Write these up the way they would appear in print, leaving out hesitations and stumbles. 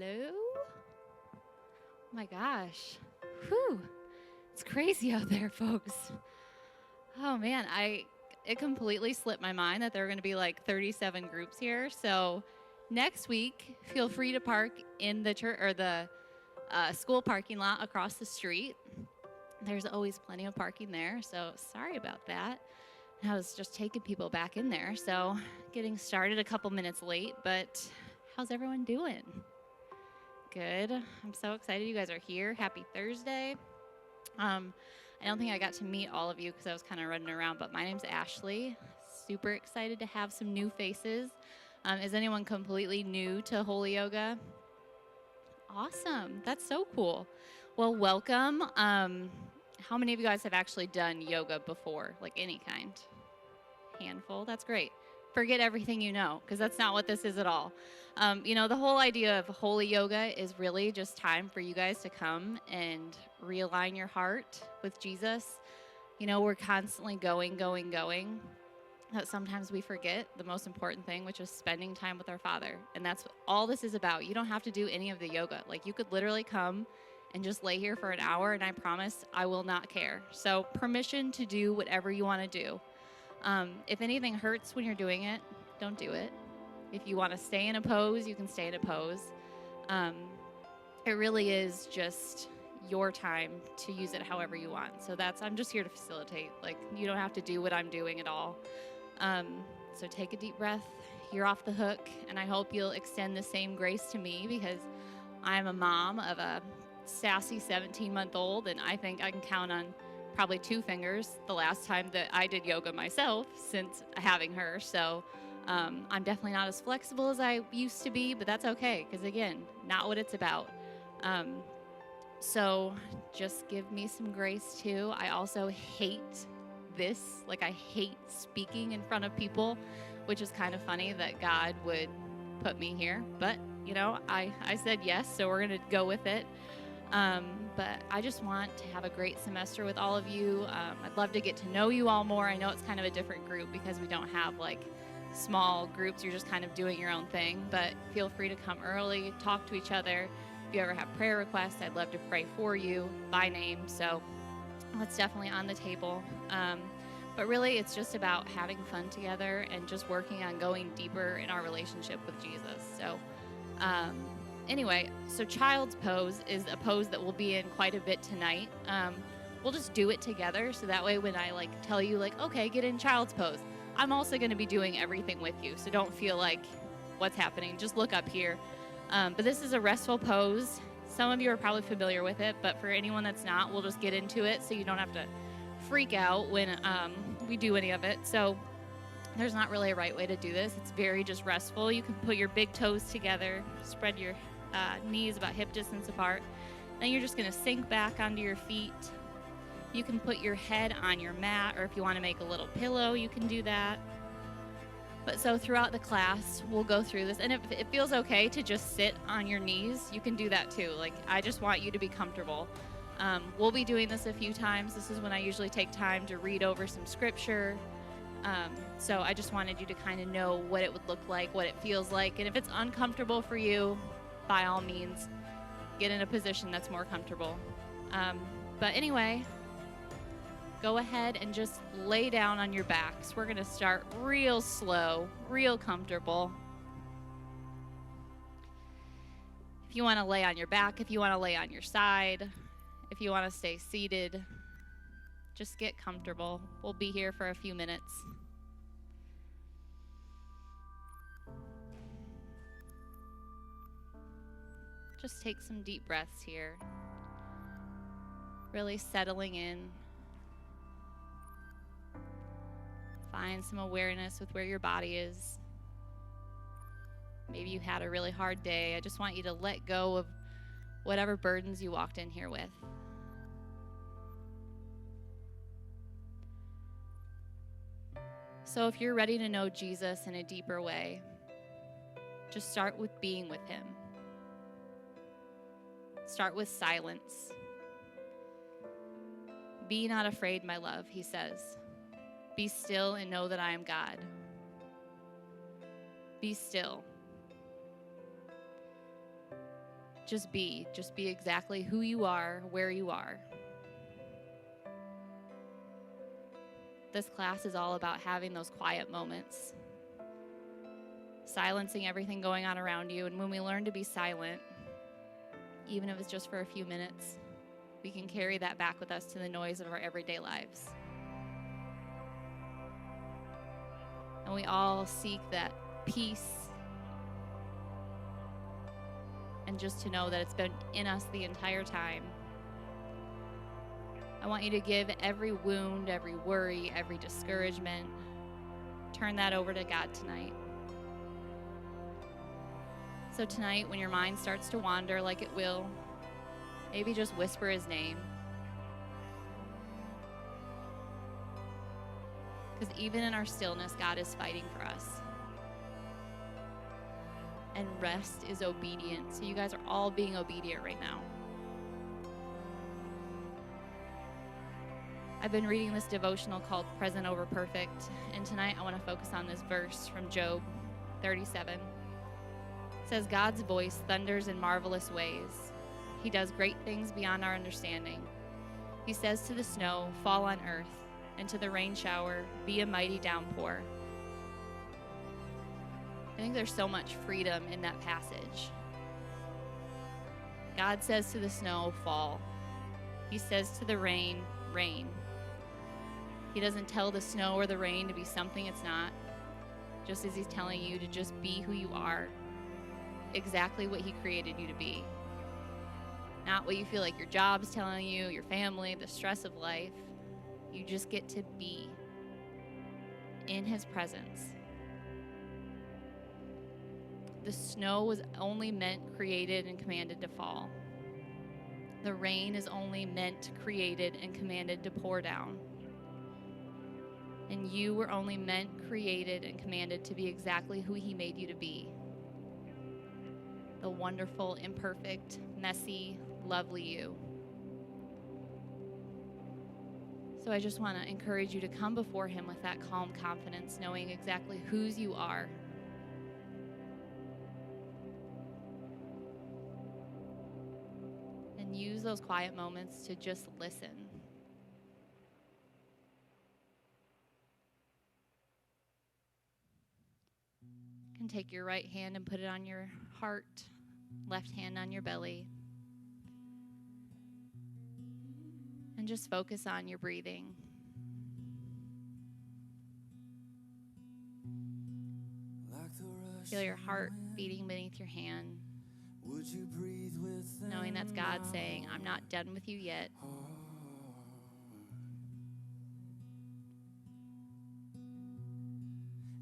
Hello? Oh my gosh. Whew. It's crazy out there, folks. Oh man, it completely slipped my mind that there are going to be like 37 groups here. So next week, feel free to park in the church or the school parking lot across the street. There's always plenty of parking there, so sorry about that. I was just taking people back in there, so getting started a couple minutes late, but how's everyone doing? Good. I'm so excited you guys are here. Happy Thursday. I don't think I got to meet all of you because I was kind of running around, but my name's Ashley. Super excited to have some new faces. Is anyone completely new to Holy Yoga? Awesome. That's so cool. Well, welcome. How many of you guys have actually done yoga before, like any kind? Handful. That's great. Forget everything you know, because that's not what this is at all. The whole idea of holy yoga is really just time for you guys to come and realign your heart with Jesus. We're constantly going, that sometimes we forget the most important thing, which is spending time with our Father. And that's all this is about. You don't have to do any of the yoga. Like, you could literally come and just lay here for an hour, and I promise I will not care. So permission to do whatever you want to do. If anything hurts when you're doing it, don't do it. If you want to stay in a pose, you can stay in a pose. It really is just your time to use it however you want. So I'm just here to facilitate. Like, you don't have to do what I'm doing at all. So take a deep breath. You're off the hook, and I hope you'll extend the same grace to me, because I'm a mom of a sassy 17-month-old, and I think I can count on probably 2 fingers the last time that I did yoga myself since having her. So I'm definitely not as flexible as I used to be, but that's okay, because again, not what it's about. So just give me some grace too. I also hate this. Like, I hate speaking in front of people, which is kind of funny that God would put me here. But, I said yes, so we're going to go with it. But I just want to have a great semester with all of you. I'd love to get to know you all more. I know it's kind of a different group because we don't have like small groups. You're just kind of doing your own thing, but feel free to come early, talk to each other. If you ever have prayer requests, I'd love to pray for you by name. So that's definitely on the table. But really, it's just about having fun together and just working on going deeper in our relationship with Jesus. So anyway, so child's pose is a pose that we'll be in quite a bit tonight. We'll just do it together, so that way when I tell you okay, get in child's pose, I'm also going to be doing everything with you. So don't feel like what's happening. Just look up here. But this is a restful pose. Some of you are probably familiar with it, but for anyone that's not, we'll just get into it so you don't have to freak out when we do any of it. So there's not really a right way to do this. It's very just restful. You can put your big toes together, spread your knees about hip distance apart. Then you're just going to sink back onto your feet. You can put your head on your mat, or if you want to make a little pillow, you can do that. But so throughout the class, we'll go through this. And if it feels okay to just sit on your knees, you can do that too. I just want you to be comfortable. We'll be doing this a few times. This is when I usually take time to read over some scripture. So I just wanted you to kind of know what it would look like, what it feels like. And if it's uncomfortable for you, by all means, get in a position that's more comfortable. But anyway, go ahead and just lay down on your backs. We're going to start real slow, real comfortable. If you want to lay on your back, if you want to lay on your side, if you want to stay seated, just get comfortable. We'll be here for a few minutes. Just take some deep breaths here. Really settling in. Find some awareness with where your body is. Maybe you had a really hard day. I just want you to let go of whatever burdens you walked in here with. So if you're ready to know Jesus in a deeper way, just start with being with him. Start with silence. Be not afraid, my love, he says. Be still and know that I am God. Be still. Just be exactly who you are, where you are. This class is all about having those quiet moments, silencing everything going on around you. And when we learn to be silent, even if it's just for a few minutes, we can carry that back with us to the noise of our everyday lives. And we all seek that peace, and just to know that it's been in us the entire time. I want you to give every wound, every worry, every discouragement, turn that over to God tonight. So tonight, when your mind starts to wander like it will, maybe just whisper his name. Because even in our stillness, God is fighting for us. And rest is obedient. So you guys are all being obedient right now. I've been reading this devotional called Present Over Perfect, and tonight I want to focus on this verse from Job 37. It says, God's voice thunders in marvelous ways. He does great things beyond our understanding. He says to the snow, fall on earth, and to the rain shower, be a mighty downpour. I think there's so much freedom in that passage. God says to the snow, fall. He says to the rain, rain. He doesn't tell the snow or the rain to be something it's not, just as he's telling you to just be who you are, exactly what he created you to be. Not what you feel like your job's telling you, your family, the stress of life. You just get to be in his presence. The snow was only meant, created, and commanded to fall. The rain is only meant, created, and commanded to pour down. And you were only meant, created, and commanded to be exactly who he made you to be. The wonderful, imperfect, messy, lovely you. So I just want to encourage you to come before him with that calm confidence, knowing exactly whose you are. And use those quiet moments to just listen. You can take your right hand and put it on your heart, left hand on your belly. And just focus on your breathing. Feel your heart beating beneath your hand. Knowing that's God saying, I'm not done with you yet.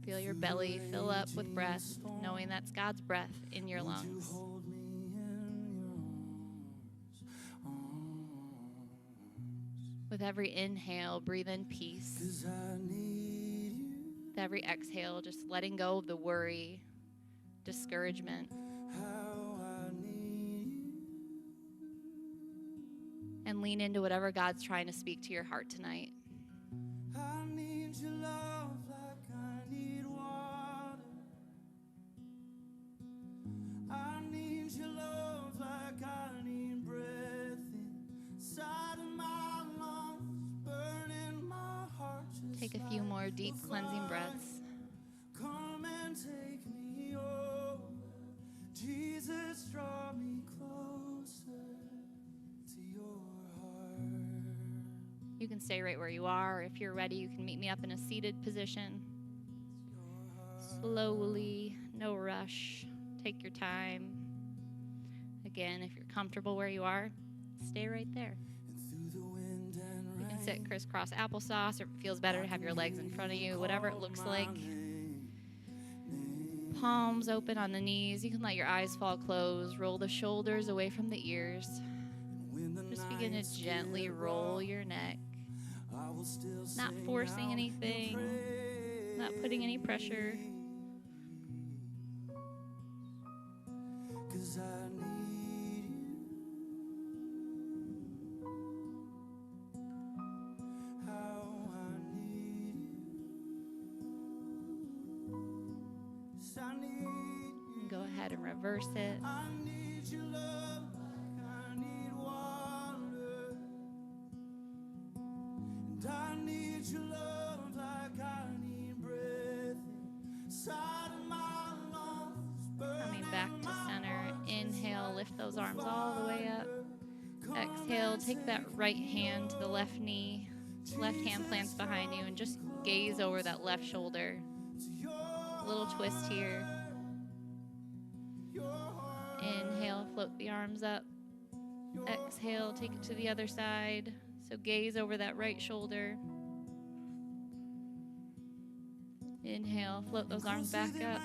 Feel your belly fill up with breath, knowing that's God's breath in your lungs. With every inhale, breathe in peace. With every exhale, just letting go of the worry, discouragement. And lean into whatever God's trying to speak to your heart tonight. I need your love like I need water. I need your love like I need breath inside of my lungs, burning my heart. Take a few more deep cleansing breaths. Come and take me over. Jesus, draw me closer to your heart. You can stay right where you are. If you're ready, you can meet me up in a seated position. Slowly, no rush. Take your time. Again, if you're comfortable where you are, stay right there. You can sit crisscross applesauce, or if it feels better to have your legs in front of you, whatever it looks like. Palms open on the knees. You can let your eyes fall closed. Roll the shoulders away from the ears. Just begin to gently roll your neck. Not forcing anything. Not putting any pressure. 'Cause I need you. How I need you. 'Cause I need you. And go ahead and reverse it. I need your love need your love like I need breath inside of my lungs. Coming back to center. Inhale, lift those arms all the way up. Exhale, take that right hand to the left knee. Left hand plants behind you and just gaze over that left shoulder. A little twist here. Inhale, float the arms up. Exhale, take it to the other side. So gaze over that right shoulder. Inhale, float those arms back up.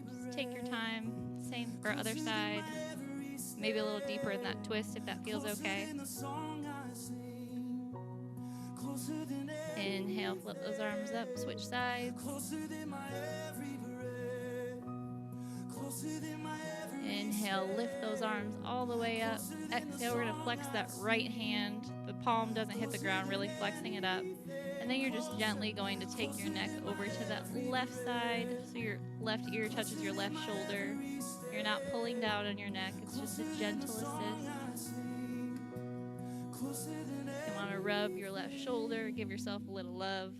Just take your time. Same for other side. Maybe a little deeper in that twist if that feels okay. Inhale, flip those arms up, switch sides. Inhale, lift those arms all the way up. Exhale, we're gonna flex that right hand. The palm doesn't hit the ground, really flexing it up. And then you're just gently going to take your neck over to that left side. So your left ear touches your left shoulder. You're not pulling down on your neck. It's just a gentle assist. You want to rub your left shoulder, give yourself a little love.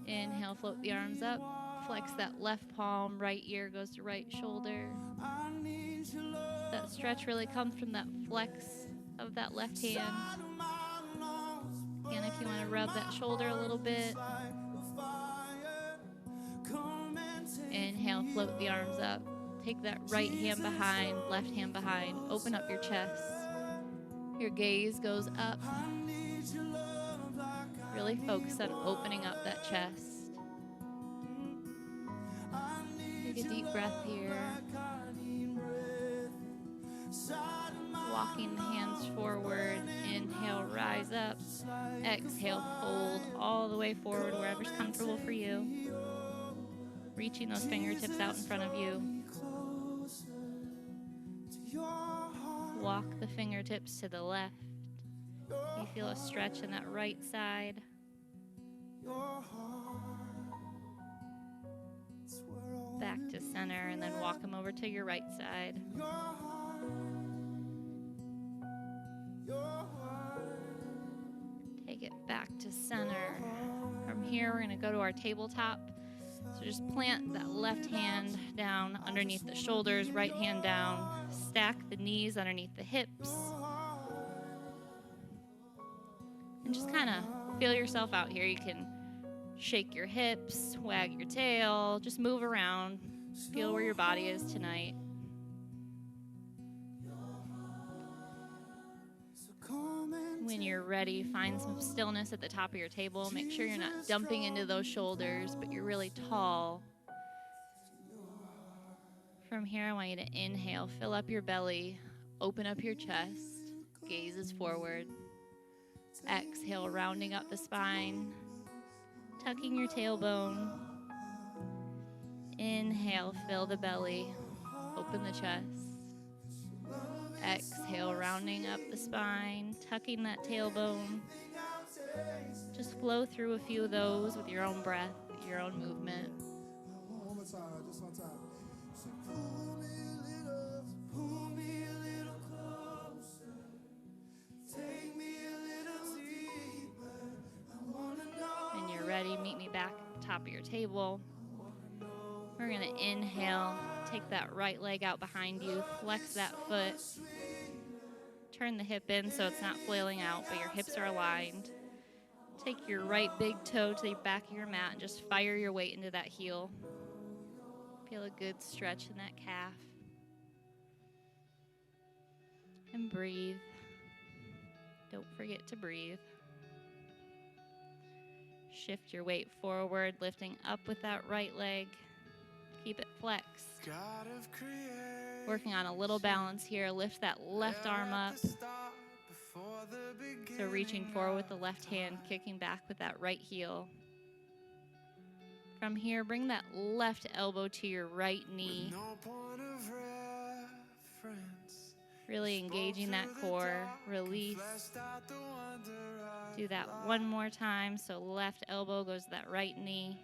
Inhale, float the arms up. Flex that left palm, right ear goes to right shoulder. That stretch really comes from that flex of that left hand. Again, if you want to rub that shoulder a little bit. Inhale, float the arms up. Take that right hand behind, left hand behind. Open up your chest. Your gaze goes up. Really focus on opening up that chest. Take a deep breath here. Walking the hands forward. Inhale, rise up. Exhale, fold all the way forward wherever's comfortable for you. Reaching those fingertips out in front of you. Walk the fingertips to the left. You feel a stretch in that right side. Back to center and then walk them over to your right side. Take it back to center. From here, we're going to go to our tabletop. So just plant that left hand down underneath the shoulders, right hand down. Stack the knees underneath the hips. And just kind of feel yourself out here. You can shake your hips, wag your tail, just move around. Feel where your body is tonight. When you're ready, find some stillness at the top of your table. Make sure you're not dumping into those shoulders, but you're really tall. From here, I want you to inhale, fill up your belly, open up your chest, gazes forward. Exhale, rounding up the spine, tucking your tailbone. Inhale, fill the belly, open the chest. Exhale, rounding up the spine, tucking that tailbone. Just flow through a few of those with your own breath, your own movement. One more time, just one time. So pull me a little closer. Take me a little deeper. I wanna know. When you're ready, meet me back at the top of your table. We're gonna inhale, take that right leg out behind you, flex that foot. Turn the hip in so it's not flailing out, but your hips are aligned. Take your right big toe to the back of your mat and just fire your weight into that heel. Feel a good stretch in that calf. And breathe. Don't forget to breathe. Shift your weight forward, lifting up with that right leg. Keep it flexed. Working on a little balance here. Lift that left arm up. So reaching forward with the left hand, kicking back with that right heel. From here, bring that left elbow to your right knee. Really engaging that core. Release. Do that one more time. So left elbow goes to that right knee.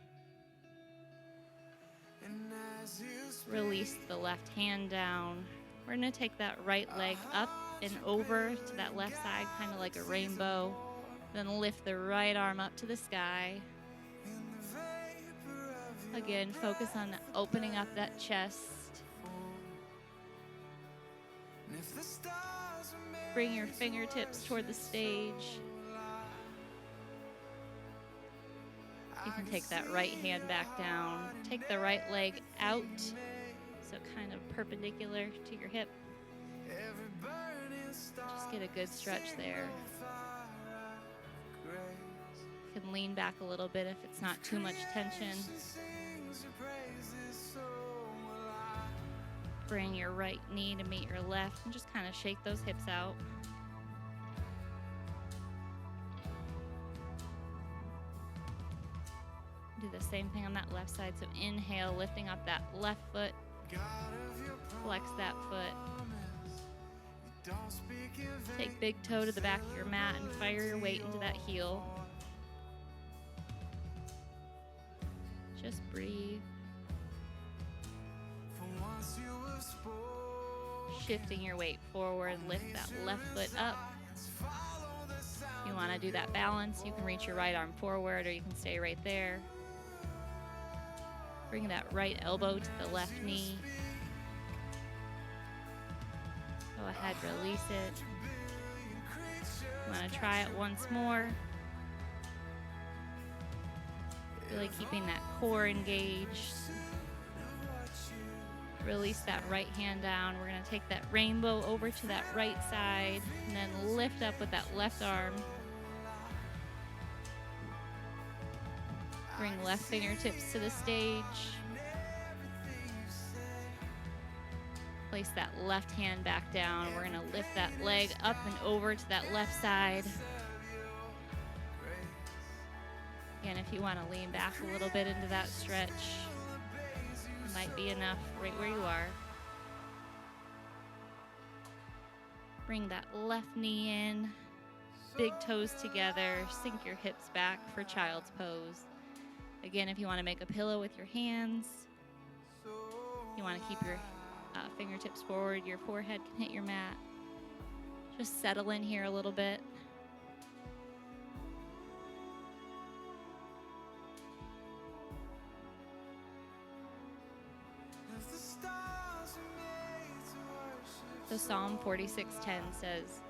Release the left hand down. We're going to take that right leg up and over to that left side, kind of like a rainbow. Then lift the right arm up to the sky. Again, focus on opening up that chest. Bring your fingertips toward the stage. You can take that right hand back down. Take the right leg out, so kind of perpendicular to your hip. Just get a good stretch there. You can lean back a little bit if it's not too much tension. Bring your right knee to meet your left and just kind of shake those hips out. Do the same thing on that left side. So inhale, lifting up that left foot. Flex that foot. Take big toe to the back of your mat and fire your weight into that heel. Just breathe. Shifting your weight forward, lift that left foot up. If you want to do that balance, you can reach your right arm forward or you can stay right there. Bring that right elbow to the left knee. Go ahead, release it. You want to try it once more. Really keeping that core engaged. Release that right hand down. We're going to take that rainbow over to that right side and then lift up with that left arm. Bring left fingertips to the stage. Place that left hand back down. We're going to lift that leg up and over to that left side. Again, if you want to lean back a little bit into that stretch, it might be enough right where you are. Bring that left knee in, big toes together, sink your hips back for child's pose. Again, if you want to make a pillow with your hands, you want to keep your fingertips forward, your forehead can hit your mat. Just settle in here a little bit. So Psalm 46:10 says,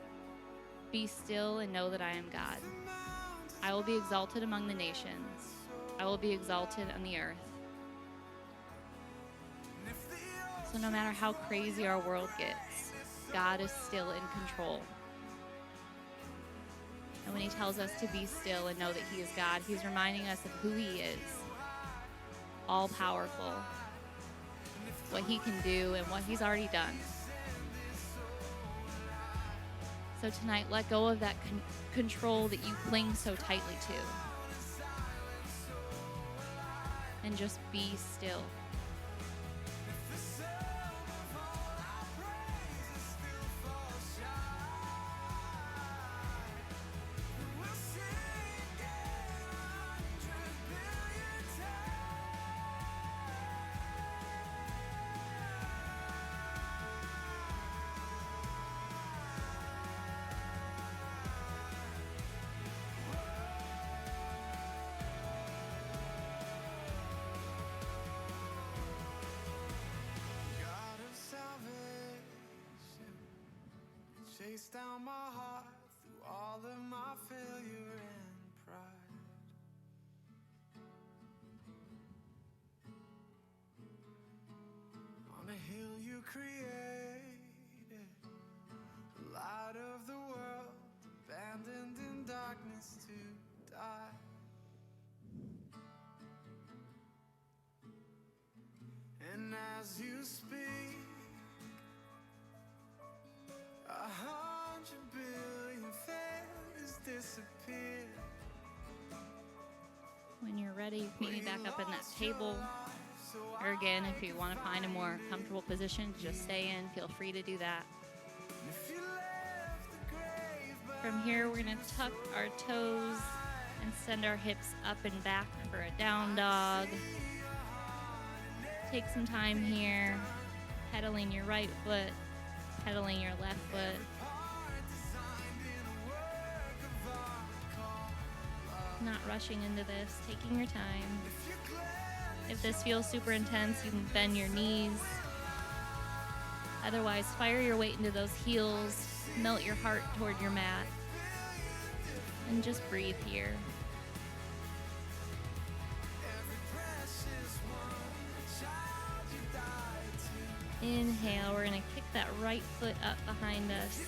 "Be still and know that I am God. I will be exalted among the nations. I will be exalted on the earth." So no matter how crazy our world gets, God is still in control. And when he tells us to be still and know that he is God, he's reminding us of who he is, all powerful, what he can do and what he's already done. So tonight, let go of that control that you cling so tightly to. And just be still. Chase down my heart through all of my failure and pride. On a hill you created, the light of the world, abandoned in darkness to die. And as you speak, 100 billion failures disappear. When you're ready, meet me back up in that table. Or again, if you want to find a more comfortable position to just stay in, feel free to do that. From here, we're going to tuck our toes and send our hips up and back for a down dog. Take some time here, pedaling your right foot, pedaling your left foot. Not rushing into this, taking your time. If this feels super intense, you can bend your knees. Otherwise, fire your weight into those heels, melt your heart toward your mat, and just breathe here. Inhale, we're gonna kick that right foot up behind us.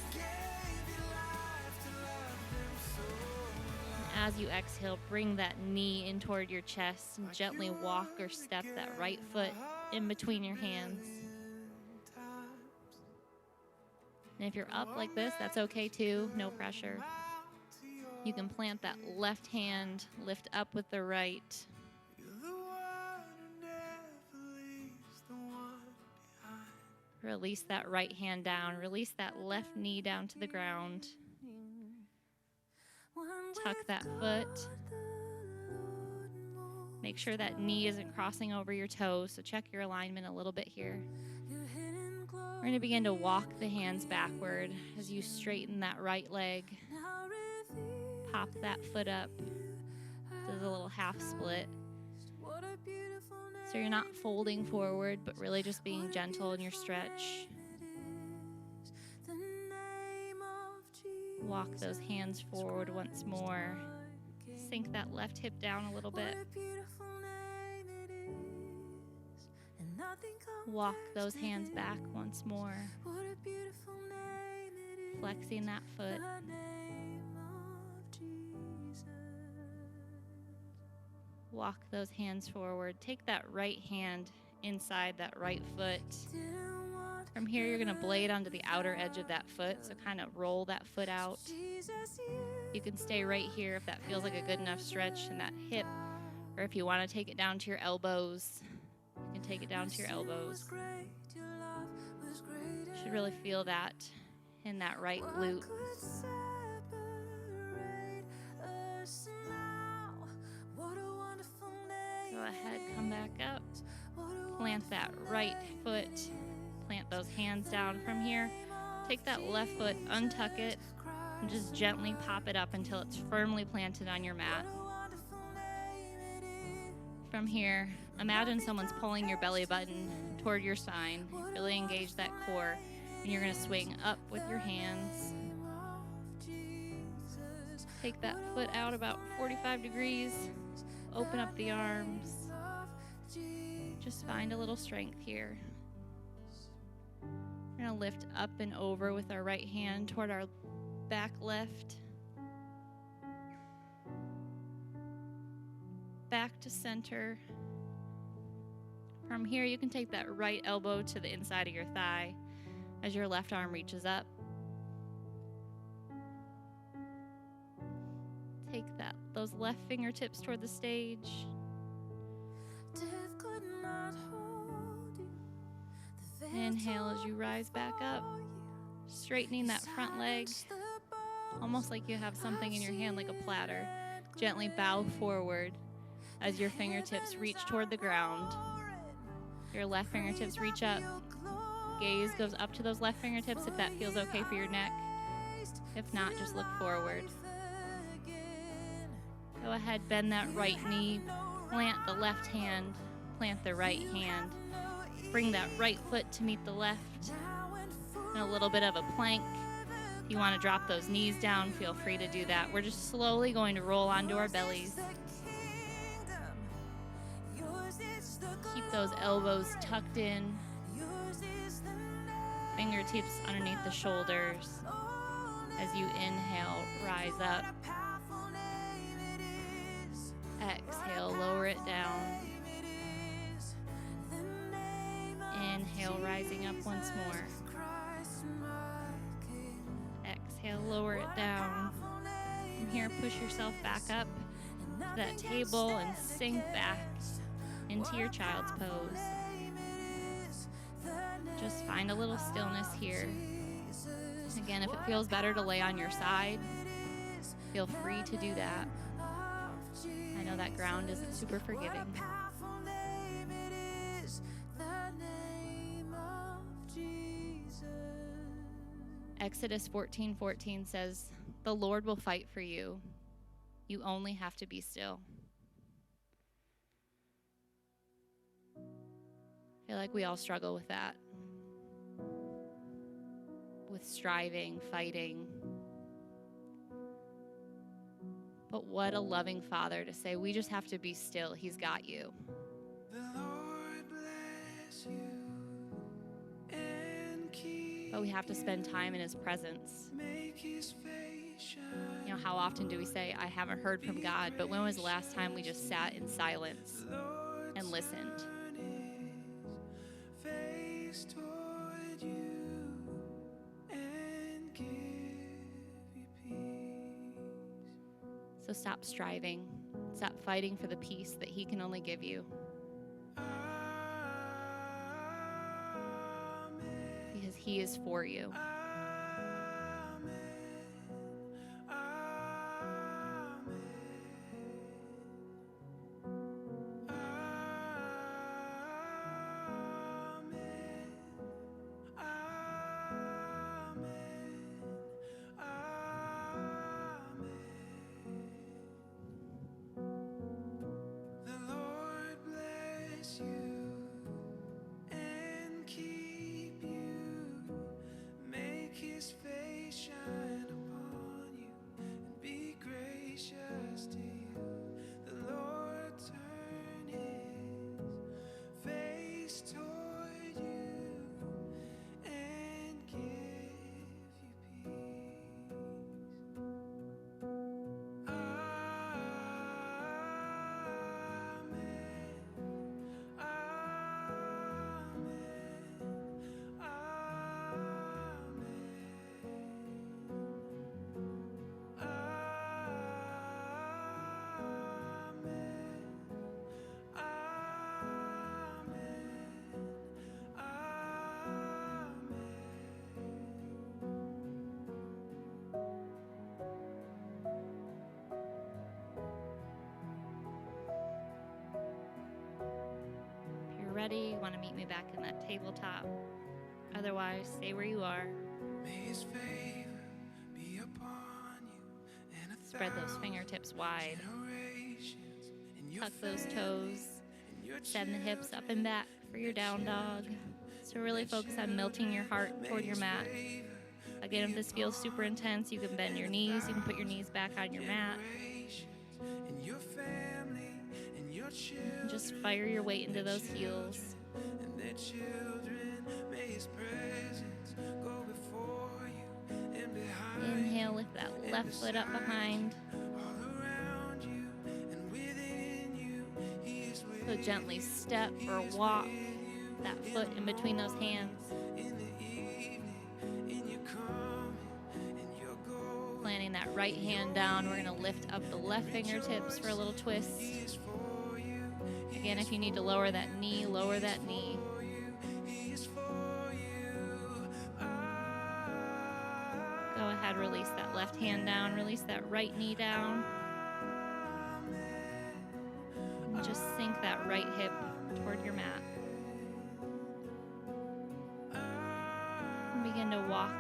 And as you exhale, bring that knee in toward your chest and gently walk or step that right foot in between your hands. And if you're up like this, that's okay too, no pressure. You can plant that left hand, lift up with the right. Release that right hand down. Release that left knee down to the ground. Tuck that foot. Make sure that knee isn't crossing over your toes, so check your alignment a little bit here. We're going to begin to walk the hands backward as you straighten that right leg. Pop that foot up. Does a little half split. So you're not folding forward, but really just being gentle in your stretch. Walk those hands forward once more. Sink that left hip down a little bit. Walk those hands back once more. Flexing that foot. Walk those hands forward. Take that right hand inside that right foot. From here, you're going to blade onto the outer edge of that foot, so kind of roll that foot out. You can stay right here if that feels like a good enough stretch in that hip, or if you want to take it down to your elbows, you can take it down to your elbows. You should really feel that in that right glute. Go ahead, come back up. Plant that right foot. Plant those hands down from here. Take that left foot, untuck it, and just gently pop it up until it's firmly planted on your mat. From here, imagine someone's pulling your belly button toward your spine. Really engage that core, and you're going to swing up with your hands. Take that foot out about 45 degrees. Open up the arms. Just find a little strength here. We're going to lift up and over with our right hand toward our back left. Back to center. From here, you can take that right elbow to the inside of your thigh as your left arm reaches up. Take those left fingertips toward the stage. Inhale as you rise back up, straightening that front leg, almost like you have something in your hand like a platter. Gently bow forward as your fingertips reach toward the ground. Your left fingertips reach up. Gaze goes up to those left fingertips if that feels okay for your neck. If not, just look forward. Go ahead, bend that right knee, plant the left hand, plant the right hand. Bring that right foot to meet the left. And a little bit of a plank. If you want to drop those knees down, feel free to do that. We're just slowly going to roll onto our bellies. Keep those elbows tucked in. Fingertips underneath the shoulders. As you inhale, rise up. Exhale, lower it down. Inhale, rising up once more. Exhale, lower it down. From here, push yourself back up to that table and sink back into your child's pose. Just find a little stillness here. Again, if it feels better to lay on your side, feel free to do that. I know that ground isn't super forgiving. Exodus 14:14 says, "The Lord will fight for you. You only have to be still. I feel like we all struggle with that. With striving, fighting. But what a loving Father to say, we just have to be still. He's got you. The Lord bless you and keep But we have to spend time in His presence. make his face shine. You know, how often do we say, I haven't heard from God? But when was the last time we just sat in silence and listened? Turn his face toward you and give you peace. So stop striving. Stop fighting for the peace that He can only give you. Because He is for you. The Lord bless you and keep you, make his face shine upon you and be gracious to you. The Lord turn his face toward you and give you peace. If you're ready, you want to meet me back in that tabletop. Otherwise, stay where you are. May his favor be upon you and Spread those fingertips wide. generations in your Tuck those toes. and your Send the hips up and back for your down dog. So really focus on melting your heart toward your mat. Again, if this feels super intense, you can bend your knees. You can put your knees back on your mat. and your family and your children And just fire your weight into those heels. and their children. May his presence go before you and behind Inhale, lift that left foot up behind. all around you and within you. He is with So gently step or walk that foot in between those hands. in the evening, in your coming and your going. Planting that right hand down. We're going to lift up the left fingertips for a little twist. He is for you. Again, if you need to lower that knee, lower that knee. He is for you. Go ahead, release that left hand down. Release that right knee down. And just sink that right hip toward your mat. And begin to walk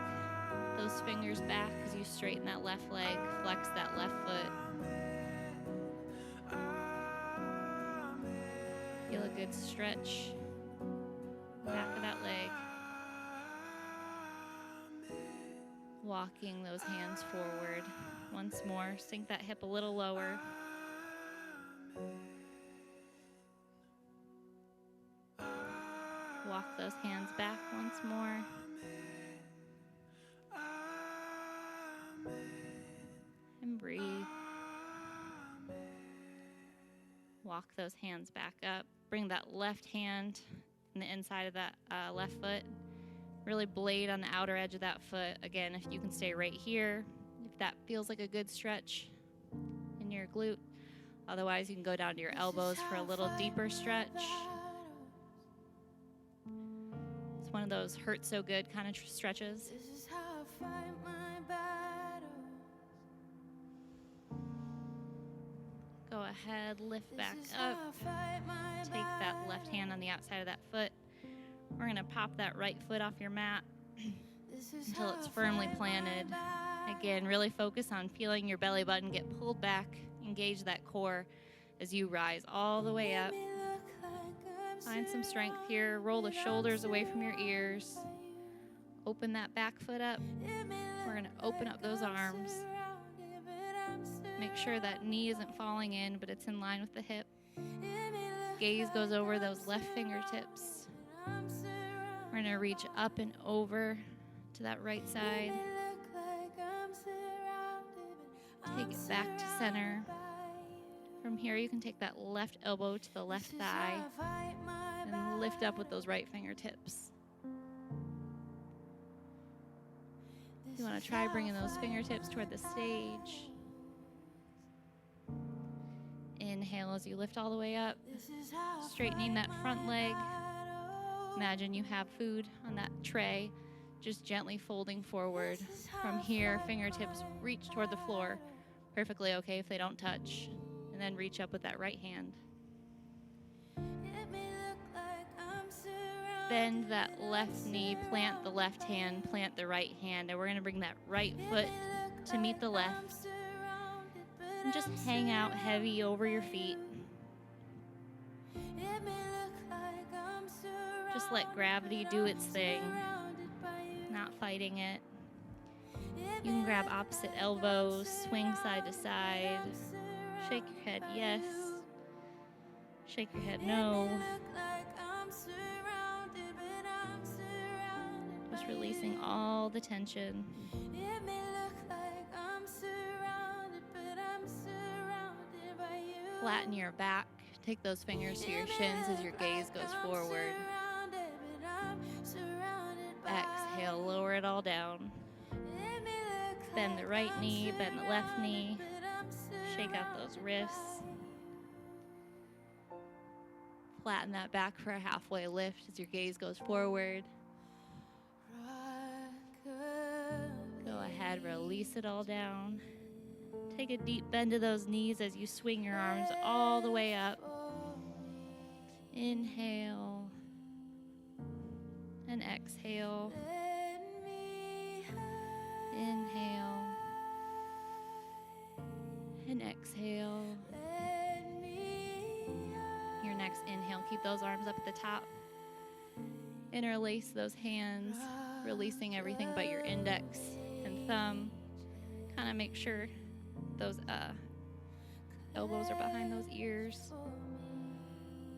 those fingers back as you straighten that left leg, flex that left foot. Feel a good stretch back of that leg. Walking those hands forward. Once more, sink that hip a little lower. Walk those hands back once more. And breathe. Walk those hands back up. Bring that left hand in the inside of that left foot. Really blade on the outer edge of that foot. Again, if you can stay right here, if that feels like a good stretch in your glute. Otherwise, you can go down to your elbows for a little deeper stretch. It's one of those hurt so good kind of stretches. This is how I fight my battles. Go ahead, lift back This is how up. I fight my Take that left hand on the outside of that foot. We're going to pop that right foot off your mat This is until how it's I firmly fight my planted. battles. Again, really focus on feeling your belly button get pulled back and engage that core as you rise all the way up. Find some strength here. Roll the shoulders away from your ears. Open that back foot up. We're going to open up those arms. Make sure that knee isn't falling in, but it's in line with the hip. Gaze goes over those left fingertips. We're going to reach up and over to that right side. Take it back to center. From here, you can take that left elbow to the left thigh and lift up with those right fingertips. You want to try bringing those fingertips toward the stage. Inhale as you lift all the way up, straightening that front leg. Imagine you have food on that tray, just gently folding forward. From here, fingertips reach toward the floor. Perfectly okay if they don't touch. And then reach up with that right hand. Bend that left knee, plant the left hand, plant the right hand. And we're going to bring that right foot to meet the left. And just hang out heavy over your feet. Just let gravity do its thing, not fighting it. You can grab opposite elbows, swing side to side, shake your head yes, shake your head no. Just releasing all the tension. Flatten your back. Take those fingers to your shins as your gaze goes forward. Exhale, lower it all down. Bend the right knee, bend the left knee. Shake out those wrists. Flatten that back for a halfway lift as your gaze goes forward. Go ahead, release it all down. Take a deep bend to those knees as you swing your arms all the way up. Inhale and exhale. Inhale and exhale. Your next inhale, keep those arms up at the top. Interlace those hands, releasing everything but your index and thumb. Kind of make sure those elbows are behind those ears.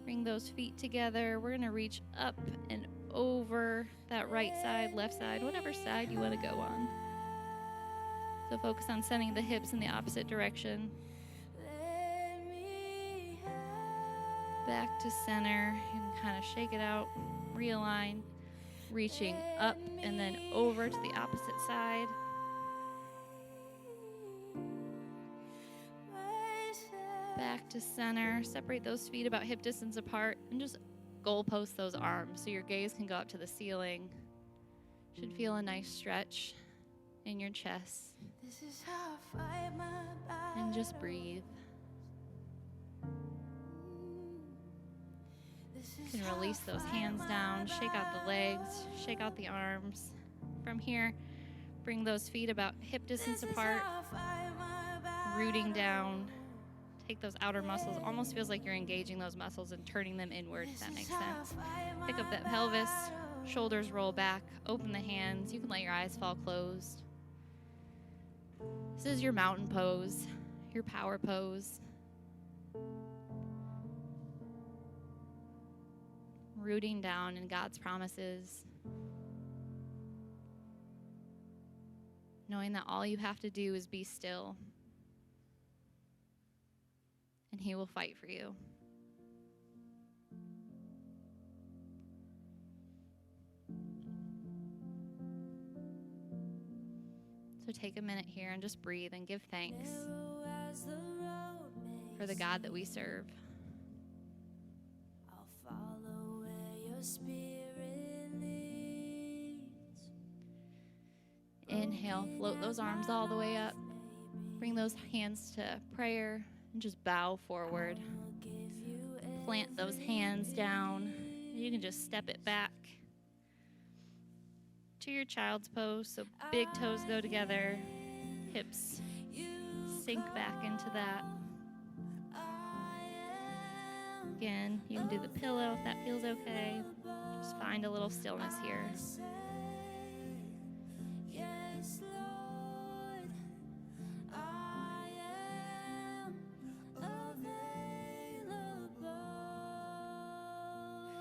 Bring those feet together. We're going to reach up and over that right side, left side, whatever side you want to go on. So focus on sending the hips in the opposite direction. Back to center. You can kind of shake it out, realign, reaching up and then over to the opposite side. Back to center. Separate those feet about hip distance apart and just goalpost those arms so your gaze can go up to the ceiling. Should feel a nice stretch in your chest. And just breathe. You can release those hands down, shake out the legs, shake out the arms. From here, bring those feet about hip distance apart, rooting down. Take those outer muscles. Almost feels like you're engaging those muscles and turning them inward, if that makes sense. Pick up that pelvis, shoulders roll back, open the hands. You can let your eyes fall closed. This is your mountain pose, your power pose. Rooting down in God's promises. Knowing that all you have to do is be still. And He will fight for you. So take a minute here and just breathe and give thanks for the God that we serve. I'll follow where your spirit leads. Inhale, float those arms all the way up. Bring those hands to prayer and just bow forward. Plant those hands down. You can just step it back to your child's pose. So big toes go together, hips sink back into that. Again, you can do the pillow if that feels okay. Just find a little stillness here. Yes, Lord, I am available.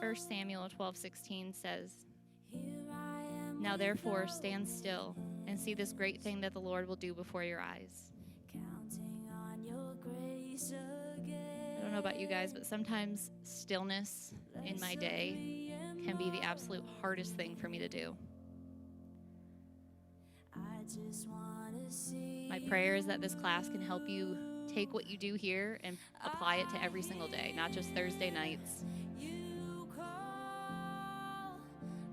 1 Samuel 12:16 says, Here I am, "Now therefore stand still and see this great thing that the Lord will do before your eyes." counting on your grace again. I don't know about you guys, but sometimes stillness in my day can be the absolute hardest thing for me to do. I just wanna see My prayer is that this class can help you take what you do here and apply it to every single day, not just Thursday nights. you call.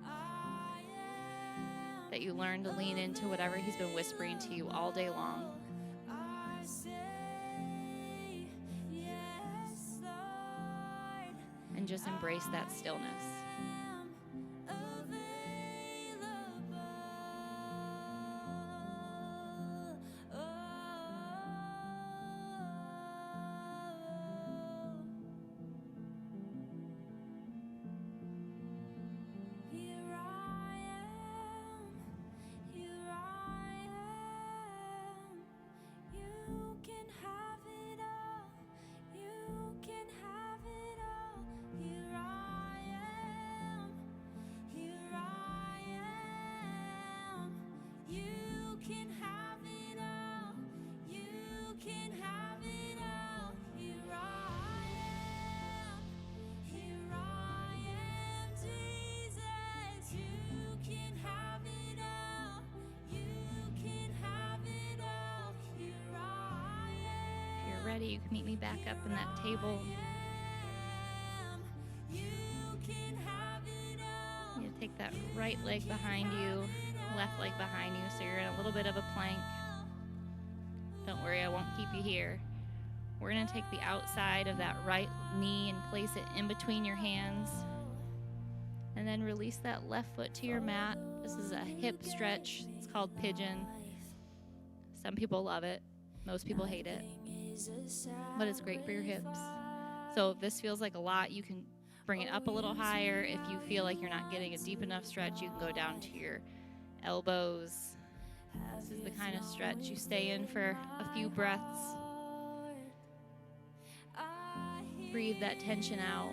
I am. That you learn to lean into whatever he's been whispering to you all day long. I say yes, Lord. And just embrace that stillness. Ready, you can meet me back up in that table. You take that right leg behind you, left leg behind you, so you're in a little bit of a plank. Don't worry, I won't keep you here. We're going to take the outside of that right knee and place it in between your hands. And then release that left foot to your mat. This is a hip stretch. It's called pigeon. Some people love it. Most people hate it. But it's great for your hips. So if this feels like a lot, you can bring it up a little higher. If you feel like you're not getting a deep enough stretch, you can go down to your elbows. This is the kind of stretch you stay in for a few breaths. Breathe that tension out.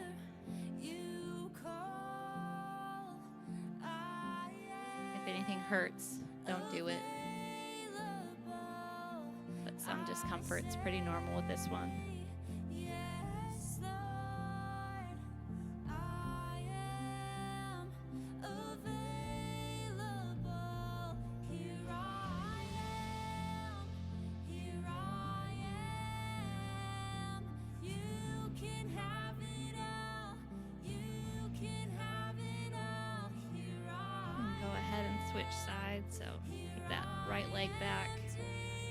If anything hurts, don't do it. Some discomfort's pretty normal with this one. Yes, Lord, I am available. Here I am. Here I am. You can have it all. You can have it all. Here I Go ahead and switch sides. So keep that right leg back.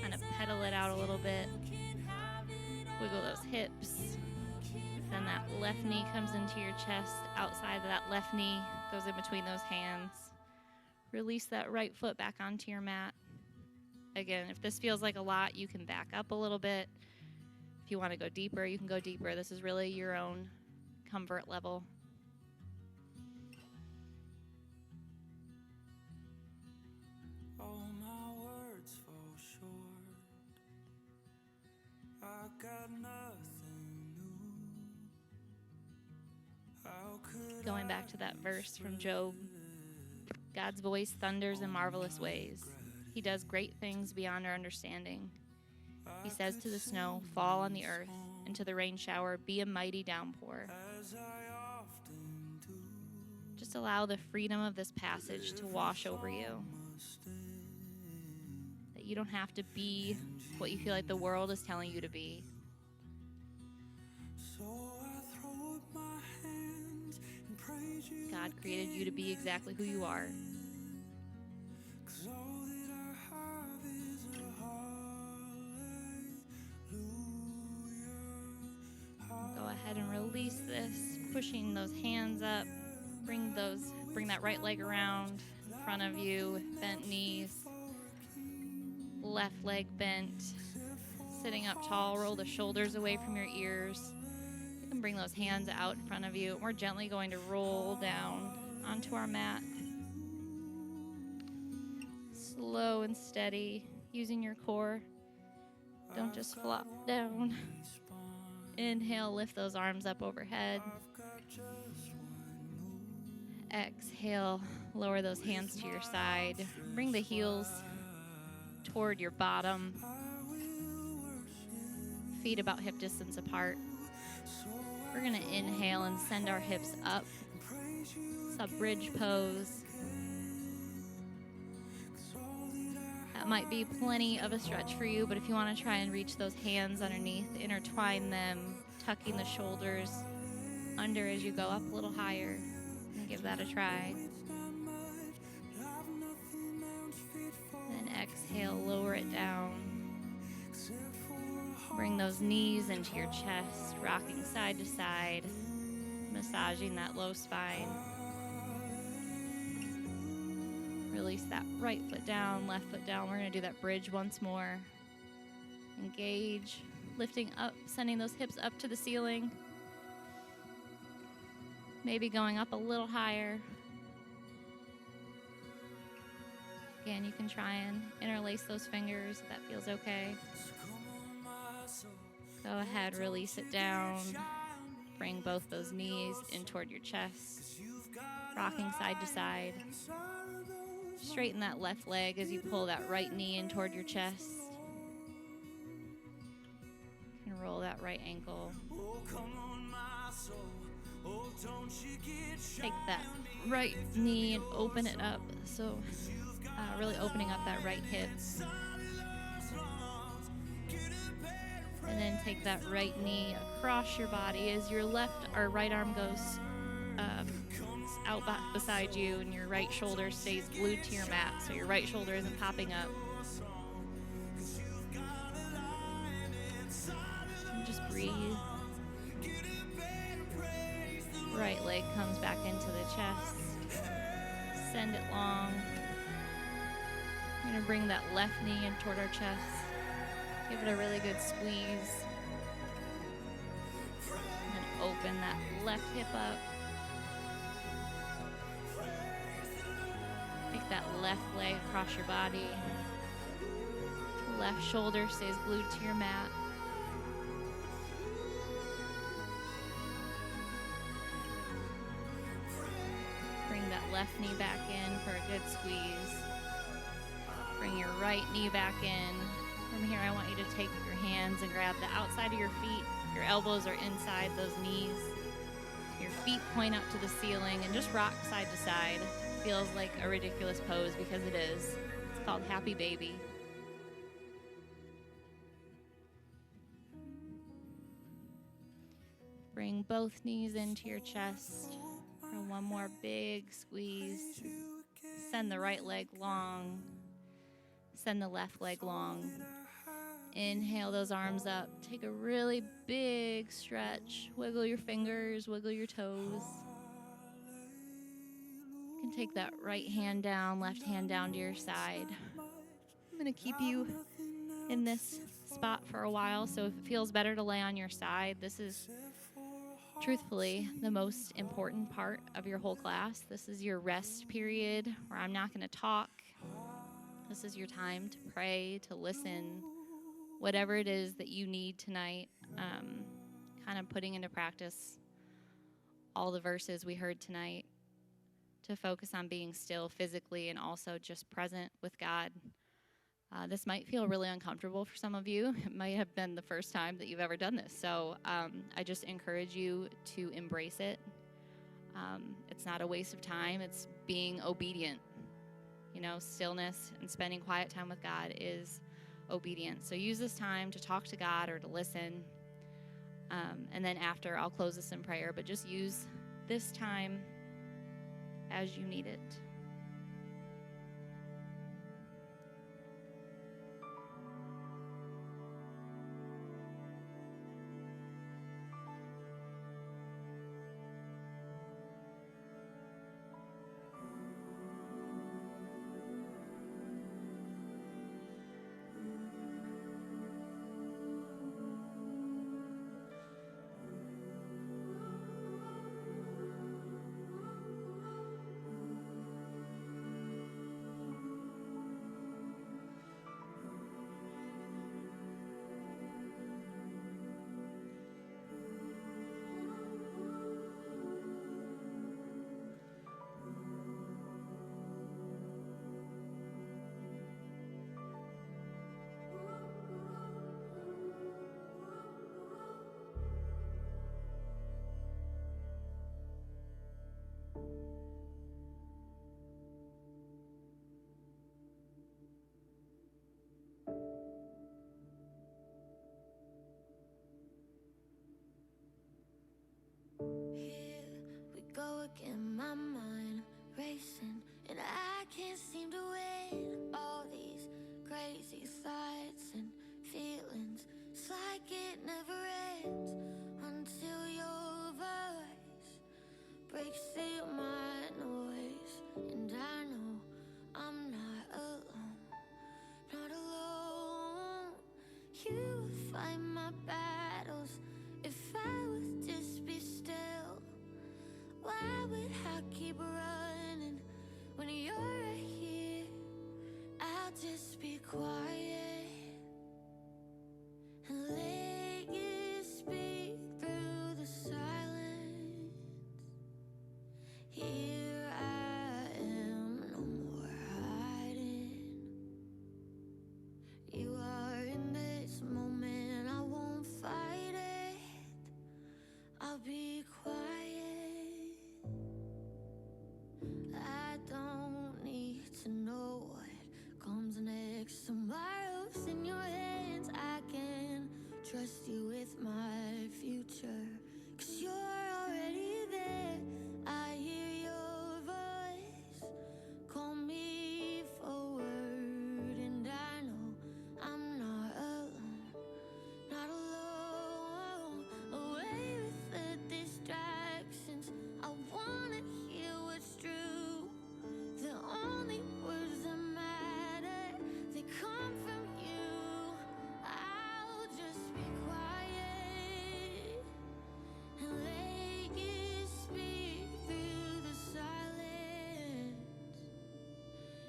Kind of pedal it out a little bit. Wiggle those hips. Then that left knee comes into your chest. Outside of that left knee goes in between those hands. Release that right foot back onto your mat. Again, if this feels like a lot, you can back up a little bit. If you want to go deeper, you can go deeper. This is really your own comfort level. all my words fall short. I got nothing new. How could Going back to that verse from Job, God's voice thunders in marvelous ways. He does great things beyond our understanding. He says to the snow, fall on the earth, and to the rain shower, be a mighty downpour. as I often do? Just allow the freedom of this passage to wash over you. That you don't have to be what you feel like the world is telling you to be. So I throw up my hands and praise you. God created you to be exactly who you are. 'Cause all that I have is a hallelujah. Go ahead and release this, pushing those hands up. Bring that right leg around in front of you with bent knees. Left leg bent. Sitting up tall, roll the shoulders away from your ears. You can bring those hands out in front of you. We're gently going to roll down onto our mat. Slow and steady, using your core. Don't just flop down. Inhale, lift those arms up overhead. Exhale, lower those hands to your side. Bring the heels toward your bottom. Feet about hip distance apart. We're gonna inhale and send our hips up. It's a bridge pose. That might be plenty of a stretch for you, but if you wanna try and reach those hands underneath, intertwine them, tucking the shoulders under as you go up a little higher, and give that a try. Then exhale, lower it down. Bring those knees into your chest, rocking side to side, massaging that low spine. Release that right foot down, left foot down. We're gonna do that bridge once more. Engage, lifting up, sending those hips up to the ceiling. Maybe going up a little higher. Again, you can try and interlace those fingers if that feels okay. Go ahead, release it down. Bring both those knees in toward your chest, rocking side to side. Straighten that left leg as you pull that right knee in toward your chest. You can roll that right ankle. Take that right knee and open it up. So really opening up that right hip. And then take that right knee across your body as your left or right arm goes out back beside you, and your right shoulder stays glued to your mat, so your right shoulder isn't popping up. And just breathe. Right leg comes back into the chest. Send it long. We're going to bring that left knee in toward our chest. Give it a really good squeeze. And then open that left hip up. Take that left leg across your body. Left shoulder stays glued to your mat. Bring that left knee back in for a good squeeze. Bring your right knee back in. From here, I want you to take your hands and grab the outside of your feet. Your elbows are inside those knees. Your feet point up to the ceiling and just rock side to side. Feels like a ridiculous pose because it is. It's called Happy Baby. Bring both knees into your chest for one more big squeeze. Send the right leg long. Send the left leg long. Inhale those arms up. Take a really big stretch. Wiggle your fingers, wiggle your toes. You can take that right hand down, left hand down to your side. I'm going to keep you in this spot for a while, so if it feels better to lay on your side, this is truthfully the most important part of your whole class. This is your rest period where I'm not going to talk. This is your time to pray, to listen, whatever it is that you need tonight, kind of putting into practice all the verses we heard tonight, to focus on being still physically and also just present with God. This might feel really uncomfortable for some of you. It might have been the first time that you've ever done this. So I just encourage you to embrace it. It's not a waste of time. It's being obedient. You know, stillness and spending quiet time with God is obedience. So use this time to talk to God or to listen. And then after, I'll close this in prayer, but just use this time as you need it. my battles. If I would just be still, why would I keep running when you're right here? I'll just be quiet and let you speak through the silence. Here I am, no more hiding. You are in this moment, I won't fight it. I'll be quiet. I don't need to know what comes next. Tomorrow's in your hands. I can trust you with my future, 'cause you're already there. I hear your voice, call me forward, and I know I'm not alone, not alone. Away with the distractions, I wanna hear what's true. The only words that matter, they come from you. I'll just be quiet and let you speak through the silence.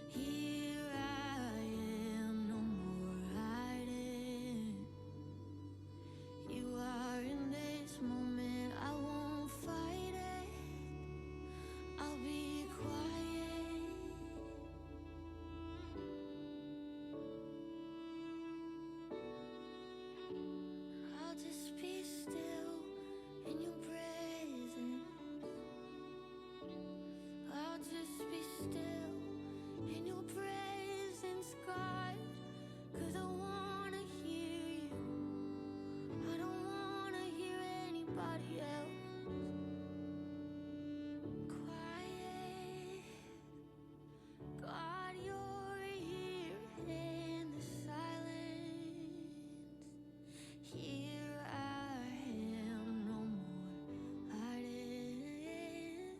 Here I am, no more hiding. You are in this moment, I won't fight it. I'll be quiet. I'll just be still in your presence. I'll just be still in your presence, God. 'Cause I wanna hear you. I don't wanna hear anybody else. Quiet. God, you're here in the silence. Here I am, no more hiding.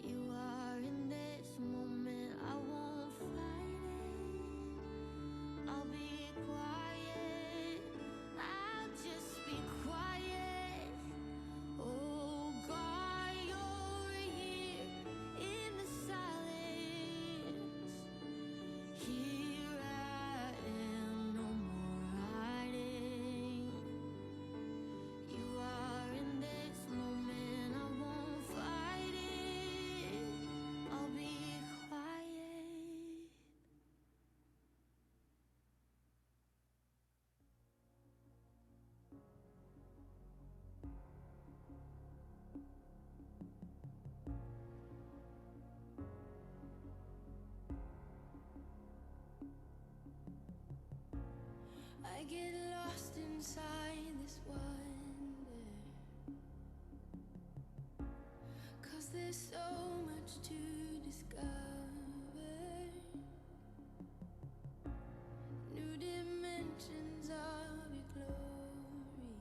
You are in this moment, I won't fight it. I'll be quiet. I'll just be quiet. Oh God, you're here in the silence. Here I am, no more hiding. You are in this moment, I won't fight it. I'll be quiet. I get lost inside this wonder, 'cause there's so much to discover. New dimensions of your glory,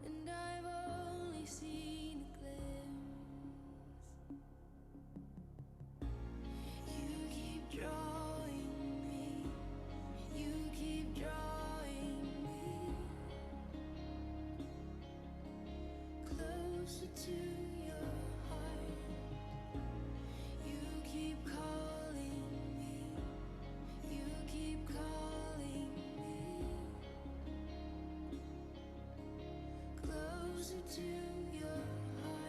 and I've only seen a glimpse. You keep drawing me, you keep drawing me closer to your heart. You keep calling me, you keep calling me closer to your heart.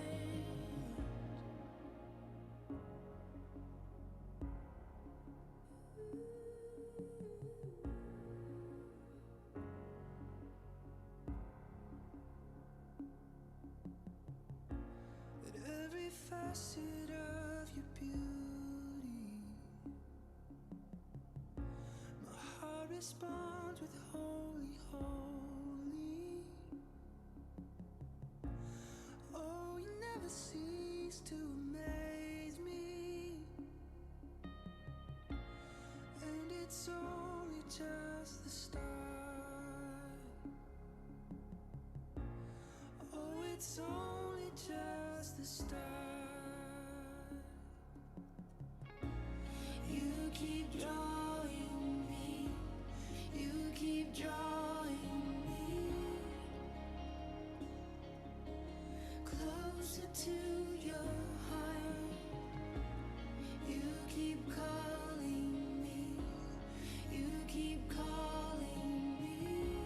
At every facet of your beauty, my heart responds with holy, holy. Oh, you never cease to amaze me, and it's only just the start. Oh, it's only just the start. You keep drawing me, you keep drawing me closer to your heart. You keep calling me. You keep calling me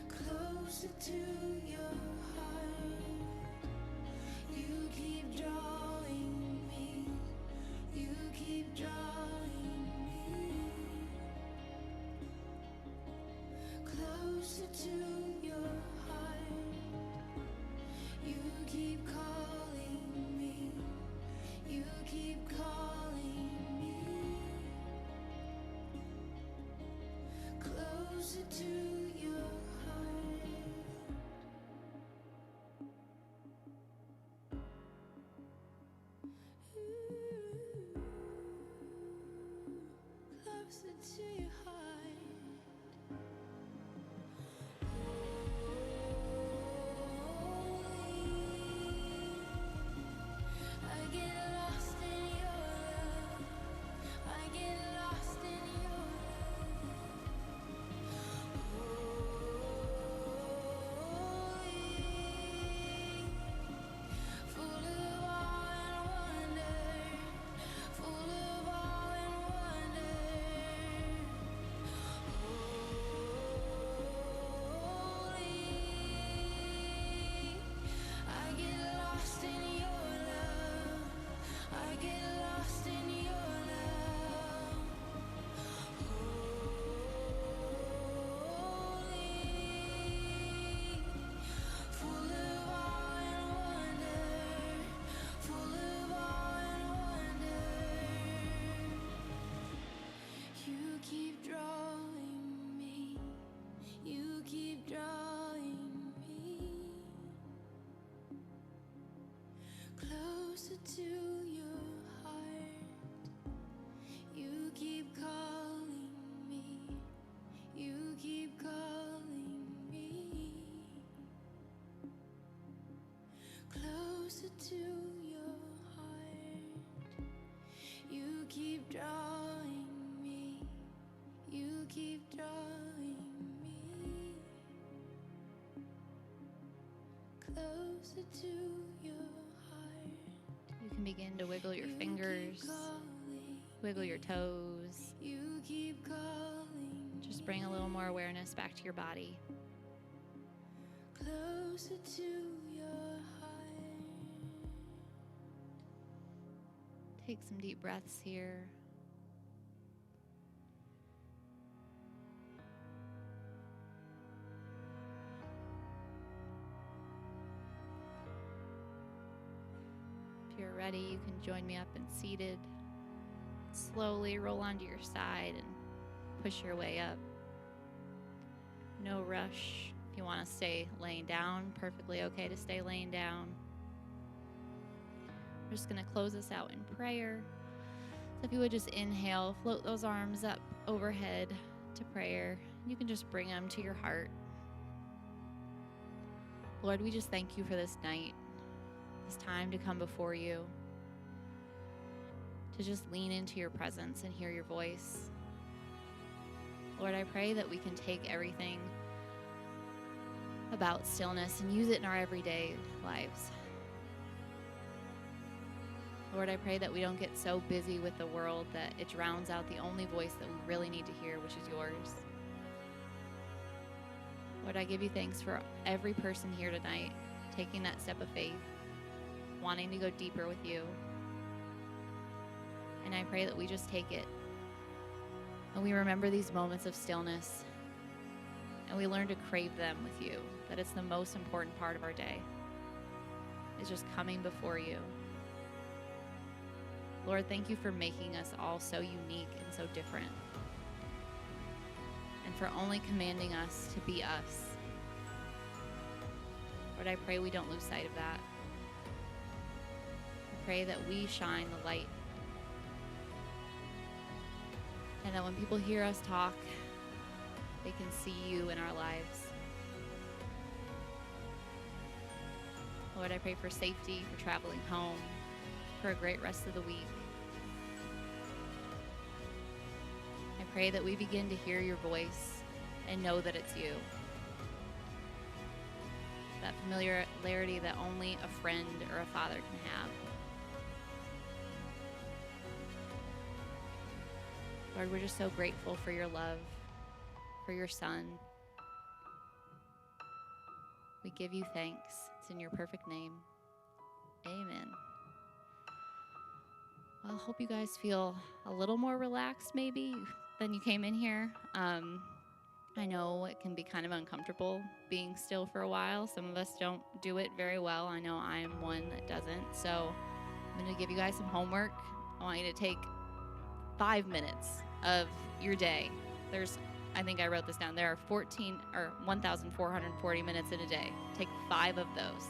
closer to your heart. You keep drawing me. You keep drawing me closer to your heart. You keep calling me. You keep calling me closer to your heart. Ooh, closer to your heart. I get lost in your love. I get lost in your love. Full of awe and wonder. Full of awe and wonder. I get lost in your love. I get lost in your love. Full of awe and wonder. Full of awe and wonder. You keep drawing me. You keep drawing me closer to your heart. You keep calling me. You keep calling me closer to your heart. You keep drawing me. You keep drawing me closer to your heart. You can begin to wiggle your You fingers, keep calling. wiggle your toes. You keep calling. Just bring a little more awareness back to your body. Closer to your heart. Take some deep breaths here. If you're ready, you can join me up and seated. Slowly roll onto your side and push your way up. No rush. If you want to stay laying down, perfectly okay to stay laying down. We're just going to close this out in prayer. So if you would just inhale, float those arms up overhead to prayer. You can just bring them to your heart. Lord, we just thank you for this night, this time to come before you, to just lean into your presence and hear your voice. Lord, I pray that we can take everything about stillness and use it in our everyday lives. Lord, I pray that we don't get so busy with the world that it drowns out the only voice that we really need to hear, which is yours. Lord, I give you thanks for every person here tonight taking that step of faith, wanting to go deeper with you. And I pray that we just take it and we remember these moments of stillness and we learn to crave them with you, that it's the most important part of our day, is just coming before you. Lord, thank you for making us all so unique and so different, and for only commanding us to be us. Lord, I pray we don't lose sight of that. I pray that we shine the light, and that when people hear us talk, they can see you in our lives. Lord, I pray for safety, for traveling home, for a great rest of the week. I Pray that we begin to hear your voice and know that it's you. That familiarity that only a friend or a father can have. Lord, we're just so grateful for your love, for your Son. We give you thanks. It's in your perfect name. Amen. Well, I hope you guys feel a little more relaxed maybe than you came in here. I know it can be kind of uncomfortable being still for a while. Some of us don't do it very well. I know I am one that doesn't. So I'm going to give you guys some homework. I want you to take 5 minutes of your day. I think I wrote this down. There are 1,440 minutes in a day. Take 5 of those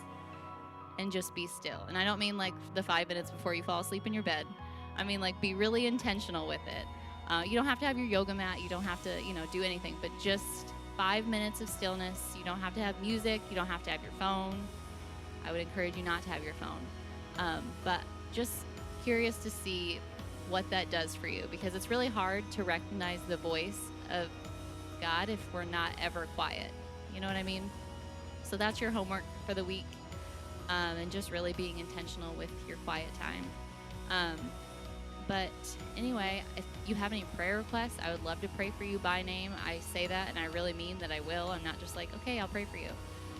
and just be still. And I don't mean like the 5 minutes before you fall asleep in your bed. I mean like be really intentional with it. You don't have to have your yoga mat. You don't have to, do anything, but just 5 minutes of stillness. You don't have to have music. You don't have to have your phone. I would encourage you not to have your phone. But just curious to see what that does for you, because it's really hard to recognize the voice of God if we're not ever quiet. You know what I mean? So that's your homework for the week, and just really being intentional with your quiet time. But anyway, if you have any prayer requests, I would love to pray for you by name. I say that, and I really mean that I will. I'm not just like, okay, I'll pray for you.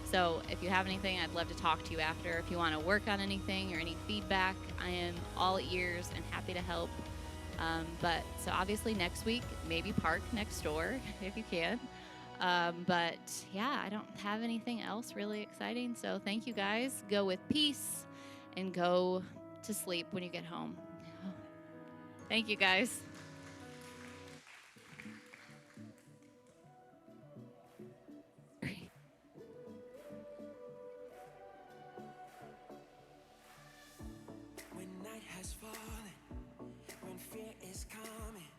So if you have anything, I'd love to talk to you after. If you want to work on anything or any feedback, I am all ears and happy to help. But so obviously next week, maybe park next door if you can. But yeah, I don't have anything else really exciting. So thank you guys. Go with peace and go to sleep when you get home. Thank you guys. When night has fallen, when fear is coming,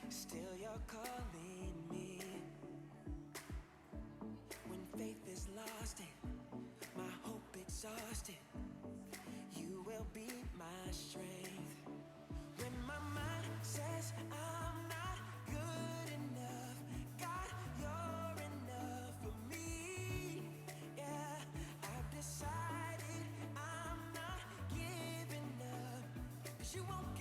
still you're calling me. When faith is lost and my hope exhausted, you will be my strength. When my mind says I'm not good enough, God, you're enough for me. Yeah, I've decided I'm not giving up, 'cause you won't